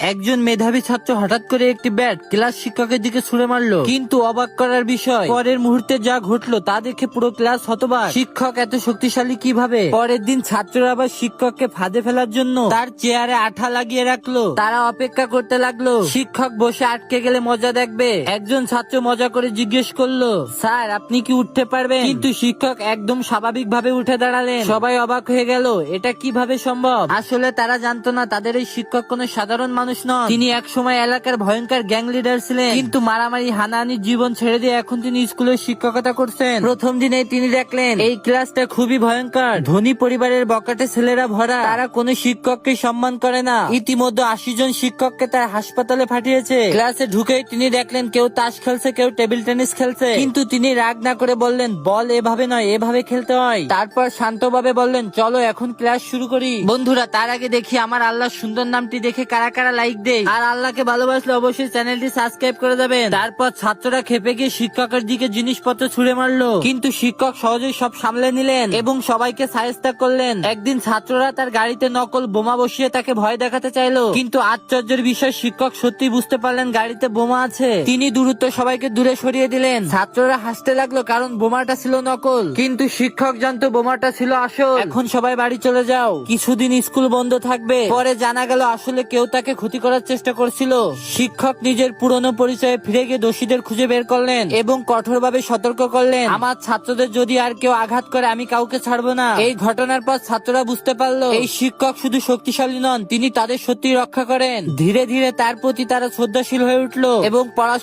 একজন মেধাবী ছাত্র হঠাৎ করে একটি ব্যাট ক্লাস শিক্ষকের দিকে ছুড়ে মারলো, কিন্তু অবাক করার বিষয় পরের মুহূর্তে যা ঘটলো তা দেখে পুরো ক্লাস হতবাক। শিক্ষক এত শক্তিশালী কিভাবে? পরের দিন ছাত্ররা আবার শিক্ষককে ফাঁদে ফেলার জন্য তার চেয়ারে আঠা লাগিয়ে রাখলো। তারা অপেক্ষা করতে লাগলো শিক্ষক বসে আটকে গেলে মজা দেখবে। একজন ছাত্র মজা করে জিজ্ঞেস করলো, স্যার আপনি কি উঠতে পারবেন? কিন্তু শিক্ষক একদম স্বাভাবিক ভাবে উঠে দাঁড়ালেন। সবাই অবাক হয়ে গেল, এটা কিভাবে সম্ভব? আসলে তারা জানতো না তাদের এই শিক্ষক কোনো সাধারণ মানুষ নন। তিনি একসময় এলাকার ভয়ঙ্কর গ্যাং লিডার ছিলেন, কিন্তু মারামারি হানাহানির জীবন ছেড়ে দিয়ে এখন তিনি স্কুলের শিক্ষকতা করছেন। প্রথম দিনে তিনি দেখলেন এই ক্লাসটা খুবই ভয়ঙ্কর। ধনী পরিবারের বকাটে ছেলেরা ভরা, তারা কোনো শিক্ষককে সম্মান করে না। ইতিমধ্যে 80 জন শিক্ষককে তার হাসপাতালে পাঠিয়েছে। ক্লাসে ঢুকেই তিনি দেখলেন কেউ তাস খেলছে, কেউ টেবিল টেনিস খেলছে, কিন্তু তিনি রাগ না করে বললেন, বল এভাবে নয়, এভাবে খেলতে হয়। তারপর শান্তভাবে বললেন, চলো এখন ক্লাস শুরু করি। বন্ধুরা, তার আগে দেখি আমার আল্লাহর সুন্দর নামটি দেখে কারা কারা লাইক দেয়, আর আল্লাহকে ভালোবাসলে অবশ্যই চ্যানেলটি সাবস্ক্রাইব করে যাবেন। তারপর ছাত্ররা খেপে গিয়ে শিক্ষকের দিকে জিনিসপত্র ছুড়ে মারলো, কিন্তু শিক্ষক সহজেই সব সামলে নিলেন এবং সবাইকে শায়েস্তা করলেন। একদিন ছাত্ররা তার গাড়িতে নকল বোমা বসিয়ে তাকে ভয় দেখাতে চাইলো, কিন্তু আশ্চর্যের বিষয় শিক্ষক সত্যি বুঝতে পারলেন গাড়িতে বোমা আছে। তিনি দ্রুত সবাইকে দূরে সরিয়ে দিলেন। ছাত্ররা হাসতে লাগলো কারণ বোমাটা ছিল নকল, কিন্তু শিক্ষক জানতো বোমাটা ছিল আসল। এখন সবাই বাড়ি চলে যাও, কিছুদিন স্কুল বন্ধ থাকবে। পরে জানা গেল আসলে কেউ তাকে ক্ষতি করার চেষ্টা করছিল। শিক্ষক নিজের পুরনো পরিচয়ে ফিরে গিয়ে দোষীদের খুঁজে বের করলেন এবং কঠোরভাবে সতর্ক করলেন, আমার ছাত্রদের যদি আর কেউ আঘাত করে আমি কাউকে ছাড়বো না। এই ঘটনার পর ছাত্ররা বুঝতে পারলো এই শিক্ষক শুধু শক্তিশালী নন, তিনি তাদের সত্যি রক্ষা করেন। ধীরে ধীরে তার প্রতি তারা শ্রদ্ধাশীল হয়ে উঠলো এবং পড়াশোনা